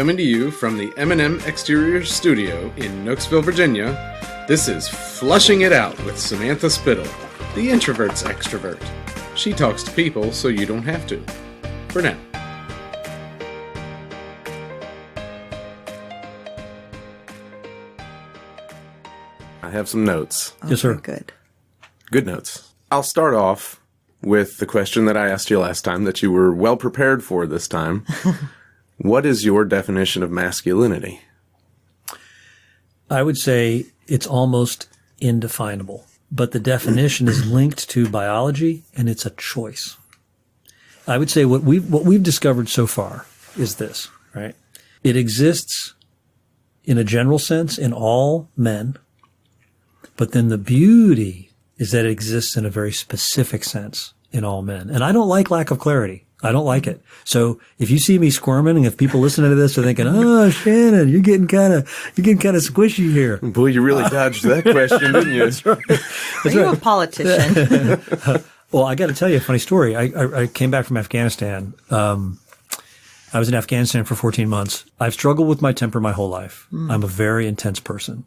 Coming to you from the M&M Exterior Studio in Knoxville, Virginia, this is Flushing It Out with Samantha Spittle, the introvert's extrovert. She talks to people so you don't have to. For now. I have some notes. Yes, sir. Good. Good notes. I'll start off with the question that I asked you last time that you were well prepared for this time. What is your definition of masculinity? I would say it's almost indefinable, but the definition is linked to biology and it's a choice. I would say what we've discovered so far is this, right? It exists in a general sense in all men, but then the beauty is that it exists in a very specific sense in all men. And I don't like lack of clarity. I don't like it. So if you see me squirming and if people listening to this are thinking, oh, Shannon, you're getting kind of squishy here. Boy, you really dodged that question, didn't you? That's right. Are you a politician? Well, I got to tell you a funny story. I came back from Afghanistan. I was in Afghanistan for 14 months. I've struggled with my temper my whole life. I'm a very intense person.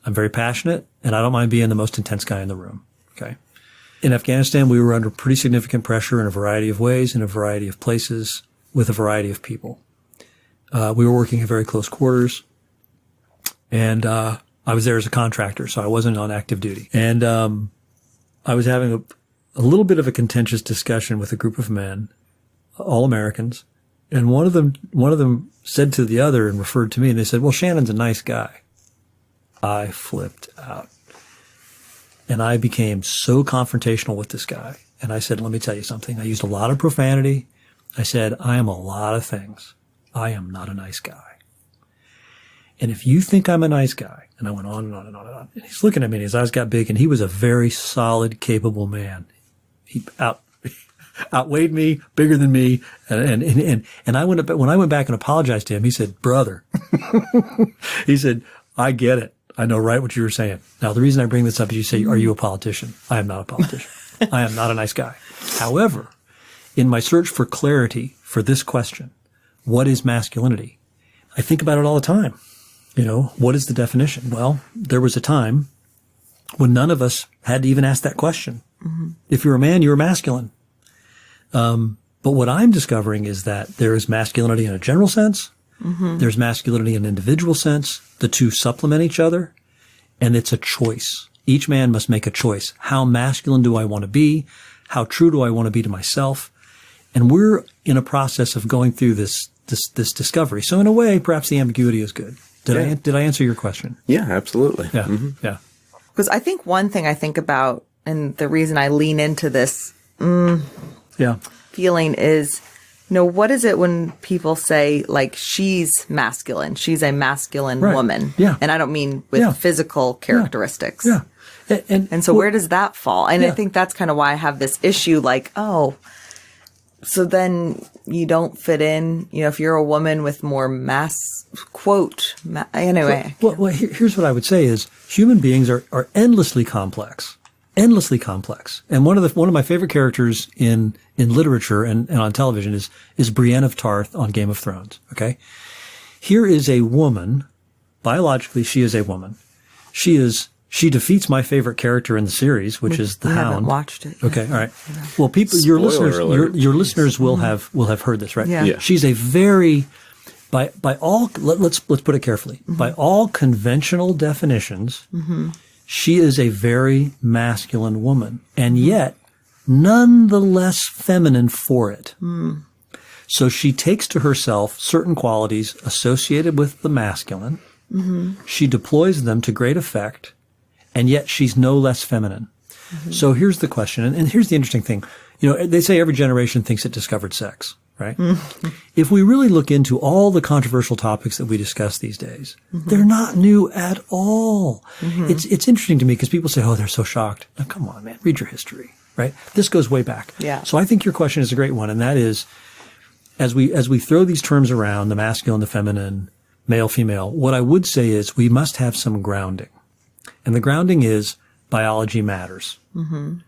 I'm very passionate and I don't mind being the most intense guy in the room. Okay. In Afghanistan, we were under pretty significant pressure in a variety of ways, in a variety of places, with a variety of people. We were working at very close quarters, and I was there as a contractor, so I wasn't on active duty. And I was having a little bit of a contentious discussion with a group of men, all Americans, and one of them said to the other and referred to me, and they said, "Well, Shannon's a nice guy." I flipped out. And I became so confrontational with this guy. And I said, let me tell you something. I used a lot of profanity. I said, I am a lot of things. I am not a nice guy. And if you think I'm a nice guy, and I went on and on and on and on. And he's looking at me and his eyes got big and he was a very solid, capable man. He outweighed me, bigger than me. And when I went back and apologized to him, he said, brother, he said, I get it. I know right what you were saying. Now, the reason I bring this up is you say, are you a politician? I am not a politician. I am not a nice guy. However, in my search for clarity for this question, what is masculinity? I think about it all the time. You know, what is the definition? Well, there was a time when none of us had to even ask that question. Mm-hmm. If you're a man, you're masculine. But what I'm discovering is that there is masculinity in a general sense. Mm-hmm. There's masculinity in an individual sense. The two supplement each other, and it's a choice. Each man must make a choice. How masculine do I want to be? How true do I want to be to myself? And we're in a process of going through this discovery. So in a way, perhaps the ambiguity is good. Did I answer your question? Yeah, absolutely. Yeah. Mm-hmm. Yeah. Because I think one thing I think about, and the reason I lean into this feeling is, what is it when people say, like, she's masculine? She's a masculine woman. Yeah. And I don't mean with physical characteristics. Yeah. And so where does that fall? And I think that's kind of why I have this issue, like, so then you don't fit in, if you're a woman with more anyway. Well, here's what I would say is human beings are endlessly complex. Endlessly complex. And one of my favorite characters in literature and on television is Brienne of Tarth on Game of Thrones. Okay. Here is a woman. Biologically, she is a woman. She defeats my favorite character in the series, which is the Hound. I haven't watched it. Okay. All right. Well, your listeners will have heard this, right? Yeah. She's a very, by all, let's put it carefully. Mm-hmm. By all conventional definitions, mm-hmm. she is a very masculine woman, and yet none the less feminine for it. Mm. So she takes to herself certain qualities associated with the masculine. Mm-hmm. She deploys them to great effect, and yet she's no less feminine. Mm-hmm. So here's the question, and here's the interesting thing. They say every generation thinks it discovered sex, right? Mm-hmm. If we really look into all the controversial topics that we discuss these days, mm-hmm. they're not new at all. Mm-hmm. It's interesting to me because people say, oh, they're so shocked. Now, come on, man, read your history, right? This goes way back. Yeah. So I think your question is a great one, and that is, as we throw these terms around, the masculine, the feminine, male, female, what I would say is we must have some grounding. And the grounding is biology matters. Mm-hmm.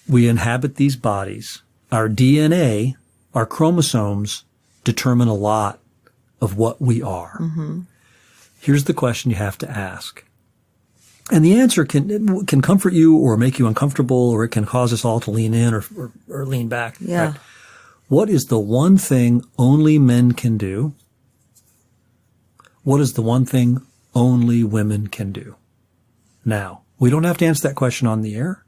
We inhabit these bodies. Our DNA, our chromosomes determine a lot of what we are. Mm-hmm. Here's the question you have to ask. And the answer can comfort you or make you uncomfortable, or it can cause us all to lean in or lean back. Yeah. Right? What is the one thing only men can do? What is the one thing only women can do? Now, we don't have to answer that question on the air.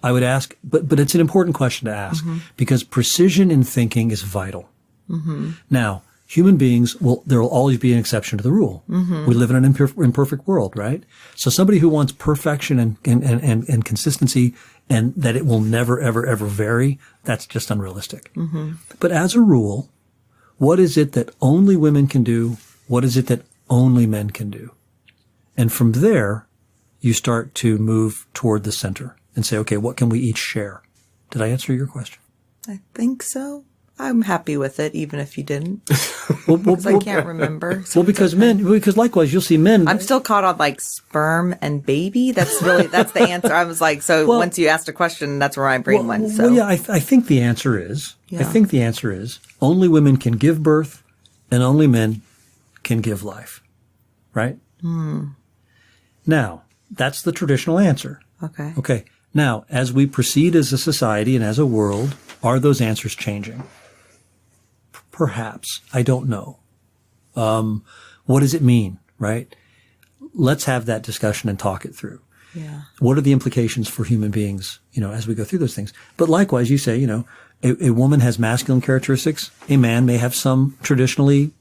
I would ask, but it's an important question to ask because precision in thinking is vital. Mm-hmm. Now, human beings there will always be an exception to the rule. Mm-hmm. We live in an imperfect world, right? So somebody who wants perfection and consistency and that it will never, ever, ever vary, that's just unrealistic. Mm-hmm. But as a rule, what is it that only women can do? What is it that only men can do? And from there, you start to move toward the center and say, okay, what can we each share? Did I answer your question? I think so. I'm happy with it, even if you didn't. Because I can't remember. Because likewise, you'll see men. I'm still caught on like sperm and baby. That's the answer. I was like, once you asked a question, that's where my brain went. So. Well, yeah, I think the answer is, only women can give birth and only men can give life. Right? Now, that's the traditional answer. Okay. Now, as we proceed as a society and as a world, are those answers changing? Perhaps. I don't know. What does it mean, right? Let's have that discussion and talk it through. Yeah. What are the implications for human beings, as we go through those things? But likewise, you say, a woman has masculine characteristics. A man may have some traditionally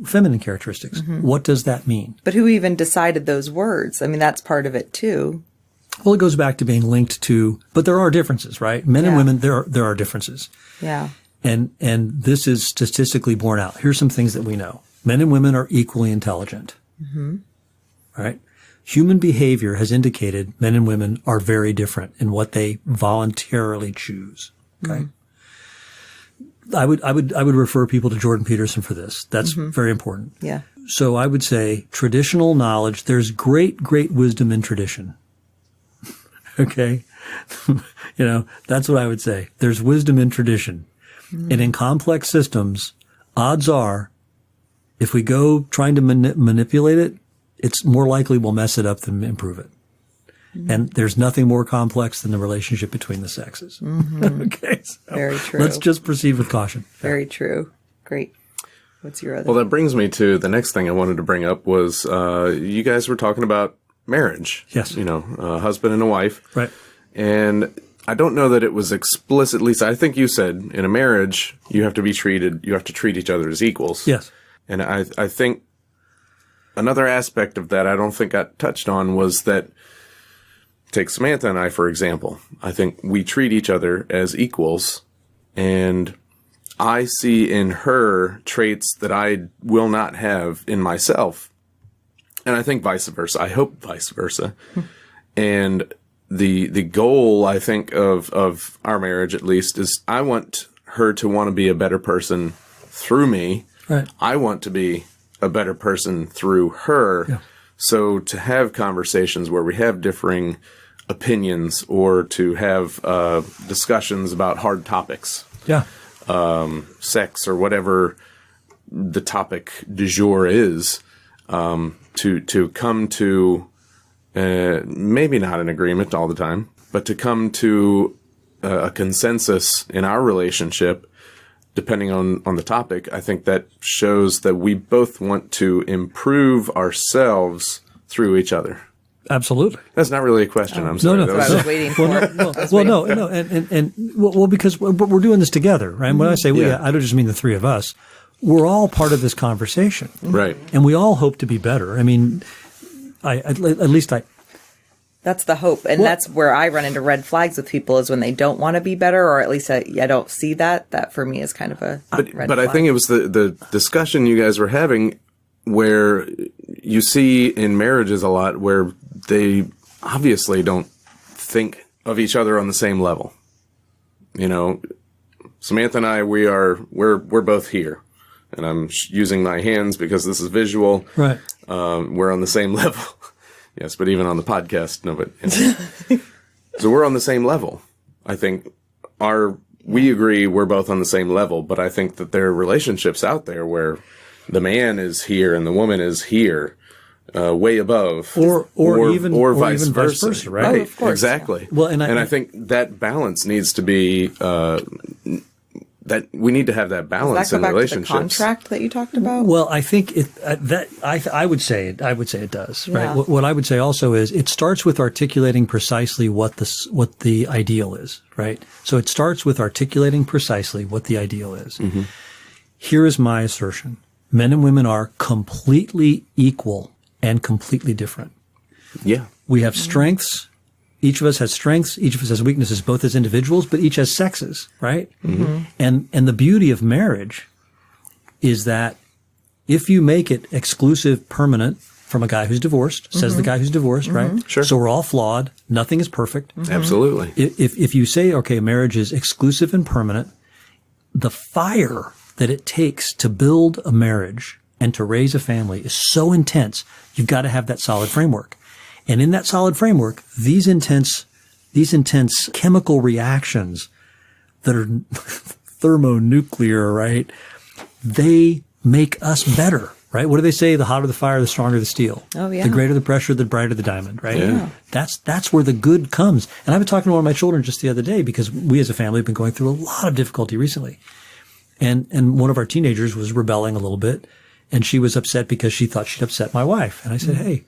feminine characteristics. Mm-hmm. What does that mean? But who even decided those words? I mean, that's part of it too. Well, it goes back to being linked to, but there are differences, right? Men and women, there are differences. Yeah. And this is statistically borne out. Here's some things that we know. Men and women are equally intelligent. Mm-hmm. Right? Human behavior has indicated men and women are very different in what they voluntarily choose. Okay. Mm-hmm. I would refer people to Jordan Peterson for this. That's very important. Yeah. So I would say traditional knowledge, there's great wisdom in tradition. Okay. That's what I would say. There's wisdom in tradition. Mm. And in complex systems, odds are, if we go trying to manipulate it, it's more likely we'll mess it up than improve it. Mm. And there's nothing more complex than the relationship between the sexes. Mm-hmm. Okay. So very true. Let's just proceed with caution. Very true. Great. What's your other? Well, that brings me to the next thing I wanted to bring up was, you guys were talking about marriage. Yes. Husband and a wife. Right. And I don't know that it was explicit, at least I think you said in a marriage, you have to treat each other as equals. Yes. And I think another aspect of that I don't think got touched on was that, take Samantha and I, for example. I think we treat each other as equals, and I see in her traits that I will not have in myself. And I think vice versa. I hope vice versa. And the goal, I think, of our marriage, at least, is I want her to want to be a better person through me. Right. I want to be a better person through her. Yeah. So to have conversations where we have differing opinions or to have discussions about hard topics. Yeah. Sex or whatever the topic du jour is, to come to maybe not an agreement all the time, but to come to a consensus in our relationship, depending on the topic. I think that shows that we both want to improve ourselves through each other. Absolutely. That's not really a question. I'm sorry. No. That's what I was waiting for. Because we're doing this together, right? And when I say we, I don't just mean the three of us. We're all part of this conversation. Right. And we all hope to be better. I mean, at least I. That's the hope. And that's where I run into red flags with people is when they don't want to be better, or at least I don't see that. That for me is kind of a red flag. But I think it was the discussion you guys were having where you see in marriages a lot where they obviously don't think of each other on the same level. Samantha and I, we're both here, and I'm using my hands because this is visual. Right. We're on the same level. Yes, but even on the podcast, no, but so we're on the same level. I think we agree we're both on the same level, but I think that there are relationships out there where the man is here and the woman is here, way above, or even vice versa, right? Oh, of course. Exactly. Well, and I think that balance needs to be that we need to have that balance in relationships. To the contract that you talked about? Well, I think I would say it does. Yeah. Right. What I would say also is it starts with articulating precisely what the ideal is. Right. So it starts with articulating precisely what the ideal is. Mm-hmm. Here is my assertion: men and women are completely equal and completely different. Yeah. We have strengths. Each of us has strengths. Each of us has weaknesses, both as individuals, but each has sexes, right? Mm-hmm. And the beauty of marriage is that if you make it exclusive, permanent from a guy who's divorced, says the guy who's divorced, right? Sure. So we're all flawed. Nothing is perfect. Mm-hmm. Absolutely. If you say, okay, marriage is exclusive and permanent, the fire that it takes to build a marriage and to raise a family is so intense. You've got to have that solid framework. And in that solid framework, these intense chemical reactions that are thermonuclear, right? They make us better, right? What do they say? The hotter the fire, the stronger the steel. Oh, yeah. The greater the pressure, the brighter the diamond, right? Yeah. That's where the good comes. And I've been talking to one of my children just the other day because we as a family have been going through a lot of difficulty recently. And one of our teenagers was rebelling a little bit, and she was upset because she thought she'd upset my wife. And I said, hey,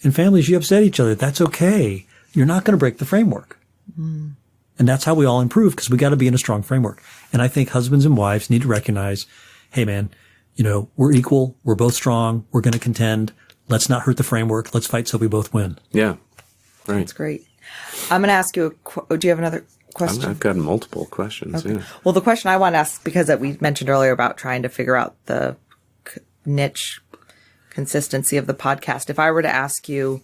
in families, you upset each other. That's okay. You're not going to break the framework. Mm. And that's how we all improve, because we got to be in a strong framework. And I think husbands and wives need to recognize, hey, man, we're equal. We're both strong. We're going to contend. Let's not hurt the framework. Let's fight so we both win. Yeah. Right. That's great. I'm going to ask you do you have another question? I've got multiple questions. Okay. Yeah. Well, the question I want to ask, because we mentioned earlier about trying to figure out the niche consistency of the podcast. If I were to ask you,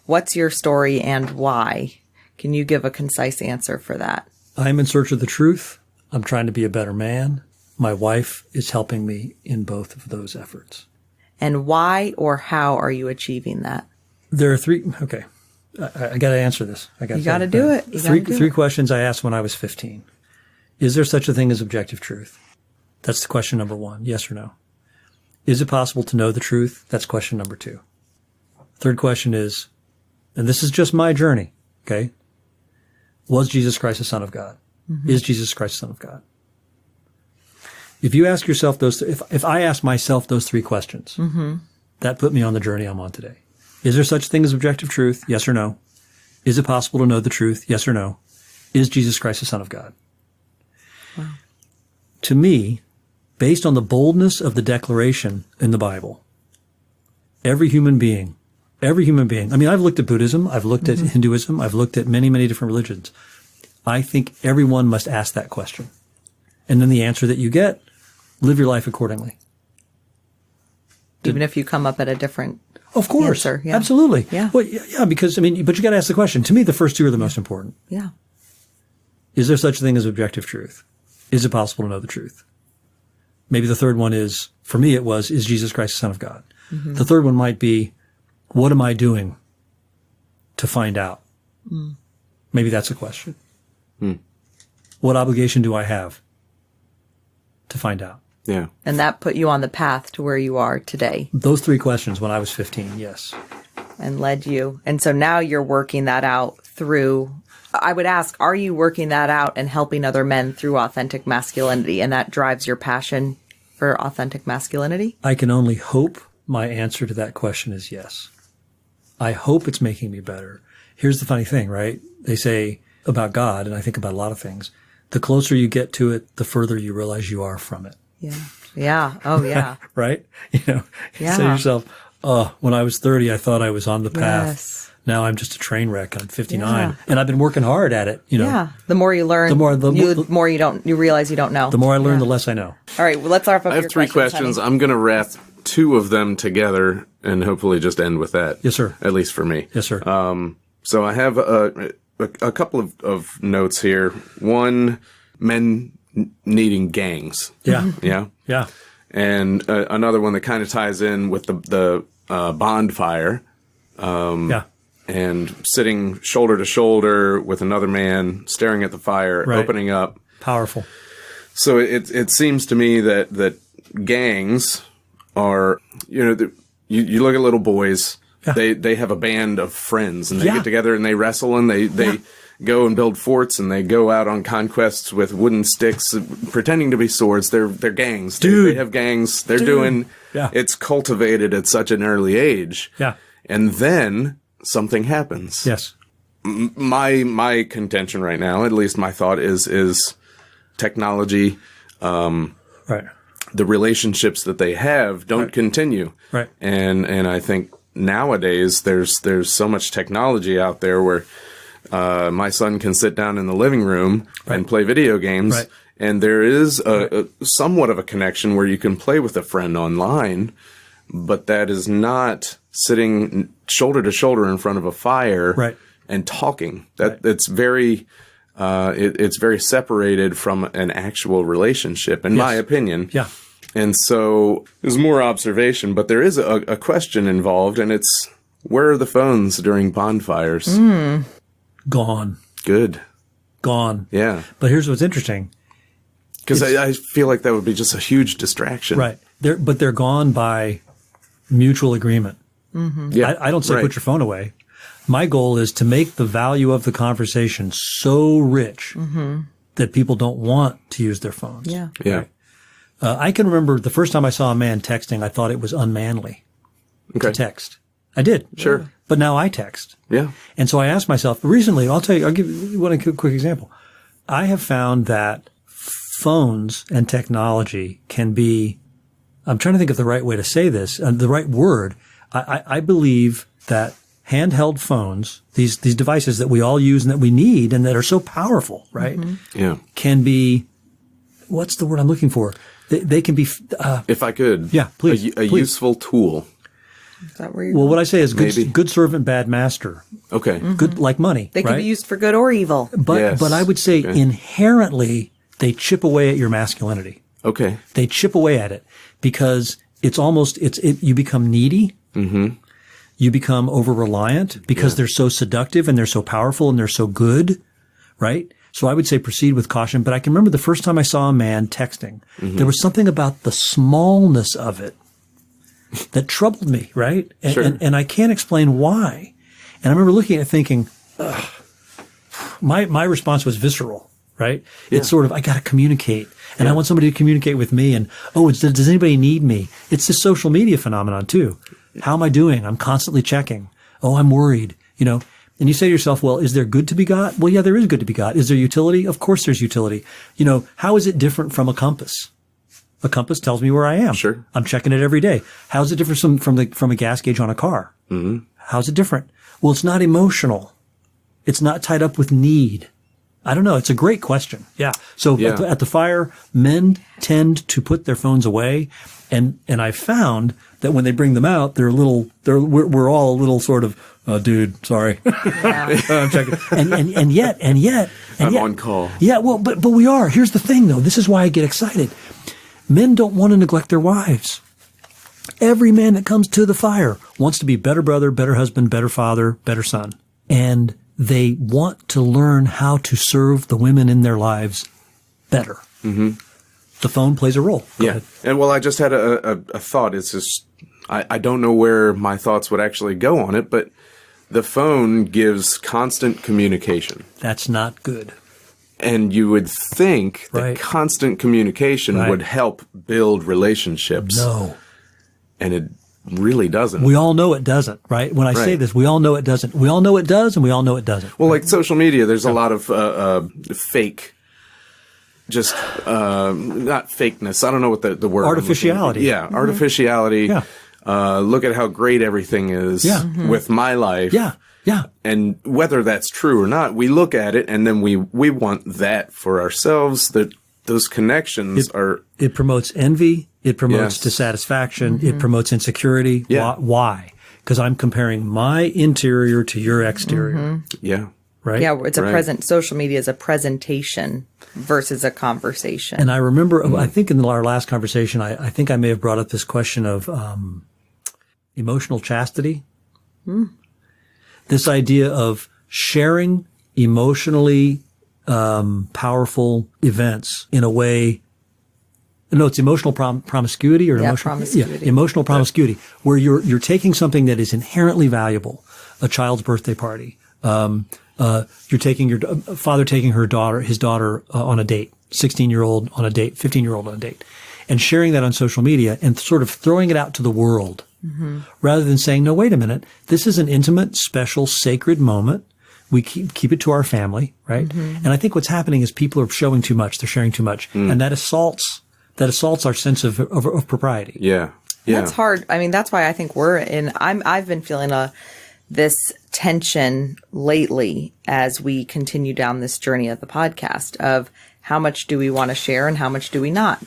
what's your story and why? Can you give a concise answer for that? I'm in search of the truth. I'm trying to be a better man. My wife is helping me in both of those efforts. And why or how are you achieving that? There are three. Okay. I got to answer this. You got to do it. Three questions I asked when I was 15. Is there such a thing as objective truth? That's the question number one. Yes or no? Is it possible to know the truth? That's question number two. Third question is, and this is just my journey, okay? Was Jesus Christ the Son of God? Mm-hmm. Is Jesus Christ the Son of God? If you ask yourself if I ask myself those three questions, that put me on the journey I'm on today. Is there such a thing as objective truth? Yes or no? Is it possible to know the truth? Yes or no? Is Jesus Christ the Son of God? Wow. To me, based on the boldness of the declaration in the Bible, every human being, I mean, I've looked at Buddhism, I've looked at Hinduism, I've looked at many, many different religions. I think everyone must ask that question. And then the answer that you get, live your life accordingly. Even if you come up at a different Of course. answer. Yeah. Absolutely. Yeah. Well, yeah, because, but you got to ask the question. To me, the first two are the most important. Yeah. Is there such a thing as objective truth? Is it possible to know the truth? Maybe the third one is, for me it was, is Jesus Christ the Son of God? Mm-hmm. The third one might be, what am I doing to find out? Mm. Maybe that's a question. Mm. What obligation do I have to find out? Yeah. And that put you on the path to where you are today. Those three questions when I was 15, yes. And led you. And so now you're working that out through, I would ask, are you working that out and helping other men through authentic masculinity? And that drives your passion for authentic masculinity? I can only hope my answer to that question is yes. I hope it's making me better. Here's the funny thing, right? They say about God, and I think about a lot of things, the closer you get to it, the further you realize you are from it. Yeah. Yeah. Oh, yeah. Right? You say to yourself, when I was 30, I thought I was on the path. Yes. Now I'm just a train wreck. I'm 59. Yeah. And I've been working hard at it, Yeah. The more you learn, the more you realize you don't know. The more I learn, the less I know. All right. Well, let's start off. I have three questions. Honey. I'm going to wrap two of them together and hopefully just end with that. Yes, sir. At least for me. Yes, sir. So I have a couple of notes here. One, men needing gangs. Yeah. Yeah. Yeah. And another one that kind of ties in with the bonfire. Yeah. And sitting shoulder to shoulder with another man, staring at the fire, right. Opening up. Powerful. So it seems to me that gangs are, you look at little boys, Yeah. they have a band of friends and they Yeah. get together and they wrestle and they go and build forts and they go out on conquests with wooden sticks pretending to be swords. They're gangs. Dude. They have gangs. They're Dude. doing, Yeah. it's cultivated at such an early age. Yeah. And then something happens. Yes. My contention right now, at least my thought is technology, Right. the relationships that they have don't continue. Right. And I think nowadays there's so much technology out there where my son can sit down in the living room and play video games. Right. And there is a somewhat of a connection where you can play with a friend online, but that is not sitting shoulder to shoulder in front of a fire Right. and talking. It's very it's very separated from an actual relationship, in my opinion. Yeah. And so there's more observation, but there is a question involved, and it's, where are the phones during bonfires? Gone. Good. Gone. Yeah. But here's what's interesting. Because I feel like that would be just a huge distraction. Right. They're gone by mutual agreement. Yeah. I don't say right. put your phone away. My goal is to make the value of the conversation so rich that people don't want to use their phones. Yeah. Yeah. I can remember the first time I saw a man texting, I thought it was unmanly Okay. to text. I did. Sure. But now I text. Yeah. And so I asked myself recently, I'll give you one quick example. I have found that phones and technology can be, I'm trying to think of the right way to say this, the right word. I believe that handheld phones, these devices that we all use and that we need and that are so powerful, right? Yeah. Can be, what's the word I'm looking for? They can be, If I could. Yeah, please, A please. useful tool. Is that where you're well, what I say is Maybe. good servant, bad master. Okay. Good, like money. They can right? be used for good or evil. But Yes. but I would say Okay. inherently they chip away at your masculinity. Okay. They chip away at it because it's almost you become needy. Mm-hmm. You become over reliant because they're so seductive and they're so powerful and they're so good, right? So I would say proceed with caution. But I can remember the first time I saw a man texting, there was something about the smallness of it that troubled me, right? And, Sure. and I can't explain why. And I remember looking at it thinking, ugh. My response was visceral, right? It's sort of, I got to communicate and I want somebody to communicate with me. And, does anybody need me? It's this social media phenomenon too. How am I doing? I'm constantly checking. Oh, I'm worried, and you say to yourself, well, is there good to be got? Well, yeah, there is good to be got. Is there utility? Of course there's utility. How is it different from a compass? A compass tells me where I am. Sure. I'm checking it every day. How's it different from a gas gauge on a car? Mm-hmm. How's it different? Well, it's not emotional. It's not tied up with need. I don't know. It's a great question. Yeah. So at the fire, men tend to put their phones away. And I found that when they bring them out, we're all a little sort of, dude, sorry. I'm checking. And yet. I'm on call. Yeah. Well, but we are. Here's the thing though. This is why I get excited. Men don't want to neglect their wives. Every man that comes to the fire wants to be better brother, better husband, better father, better son. And they want to learn how to serve the women in their lives better. Mm-hmm. The phone plays a role. Go ahead. And well, I just had a thought. It's just, I don't know where my thoughts would actually go on it, but the phone gives constant communication. That's not good. And you would think that Right. constant communication Right. would help build relationships. No. And it really doesn't. We all know it doesn't, right? When I say Right. this, we all know it doesn't. We all know it does, and we all know it doesn't. Well, like social media, there's a lot of fake, just not fakeness. I don't know what the word. I'm looking for. Artificiality. Yeah, artificiality. Yeah. Look at how great everything is with my life. Yeah. Yeah. And whether that's true or not, we look at it and then we want that for ourselves. That those connections are. It promotes envy. It promotes Yes. dissatisfaction. It promotes insecurity. Yeah. Why? Because I'm comparing my interior to your exterior. Yeah. Right? Yeah, it's a Right. present. Social media is a presentation versus a conversation. And I remember, I think in our last conversation, I think I may have brought up this question of emotional chastity. This idea of sharing emotionally powerful events in a way No, it's emotional promiscuity or emotional promiscuity. Emotional promiscuity, where you're taking something that is inherently valuable, a child's birthday party. You're taking your father taking his daughter on a date, 16-year-old on a date, 15-year-old on a date, and sharing that on social media and sort of throwing it out to the world, rather than saying, no, wait a minute, this is an intimate, special, sacred moment. We keep it to our family, right? And I think what's happening is people are showing too much, they're sharing too much, and that assaults our sense of propriety. Yeah. That's hard. I mean, that's why I think I've been feeling this tension lately as we continue down this journey of the podcast of how much do we want to share and how much do we not?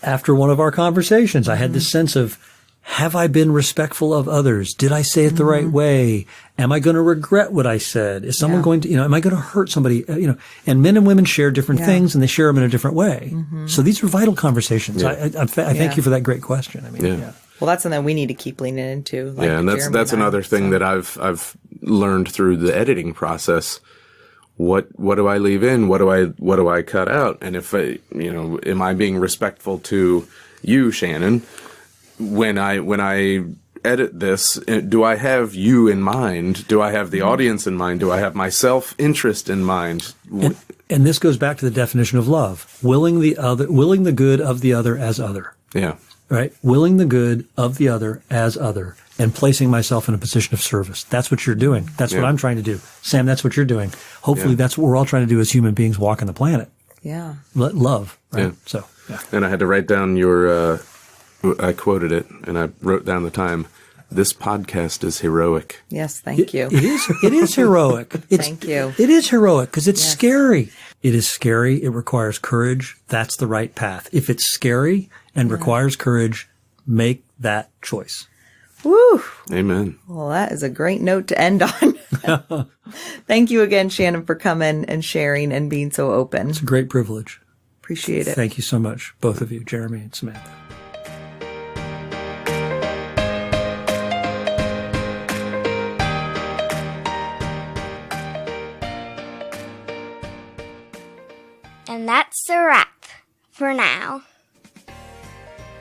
After one of our conversations, I had this sense of, have I been respectful of others? Did I say it the right way? Am I going to regret what I said? Is someone going to, am I going to hurt somebody? And men and women share different things and they share them in a different way. So these are vital conversations. I thank you for that great question. I mean, Well, that's something we need to keep leaning into. Like and that's another thing that I've learned through the editing process. What do I leave in? What do I cut out? And if am I being respectful to you, Shannon? When I edit this, do I have you in mind? Do I have the audience in mind? Do I have my self-interest in mind? And this goes back to the definition of love: willing the good of the other as other. Yeah. Right? Willing the good of the other as other, and placing myself in a position of service. That's what you're doing. That's what I'm trying to do. Sam, that's what you're doing. Hopefully that's what we're all trying to do as human beings walking the planet. Yeah. Love. Right? Yeah. So, And I had to write down your, I quoted it and I wrote down the time. This podcast is heroic. Yes. Thank you. It is heroic. Thank you. It is heroic because it's scary. It is scary. It requires courage. That's the right path. If it's scary and requires courage, make that choice. Woo. Amen. Well, that is a great note to end on. Thank you again, Shannon, for coming and sharing and being so open. It's a great privilege. Appreciate it. Thank you so much, both of you, Jeremy and Samantha. And that's a wrap for now.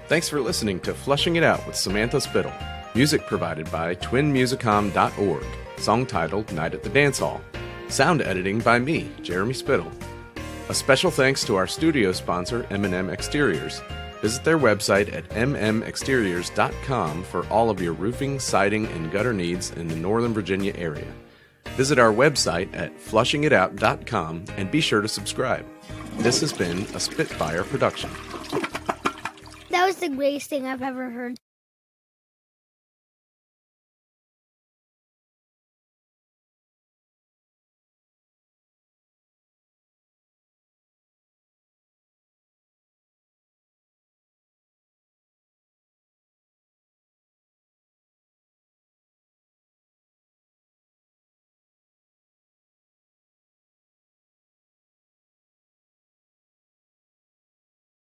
Thanks for listening to Flushing It Out with Samantha Spittle. Music provided by twinmusicom.org. Song titled Night at the Dance Hall. Sound editing by me, Jeremy Spittle. A special thanks to our studio sponsor, M&M Exteriors. Visit their website at mmexteriors.com for all of your roofing, siding, and gutter needs in the Northern Virginia area. Visit our website at flushingitout.com and be sure to subscribe. This has been a Spitfire production. That was the greatest thing I've ever heard.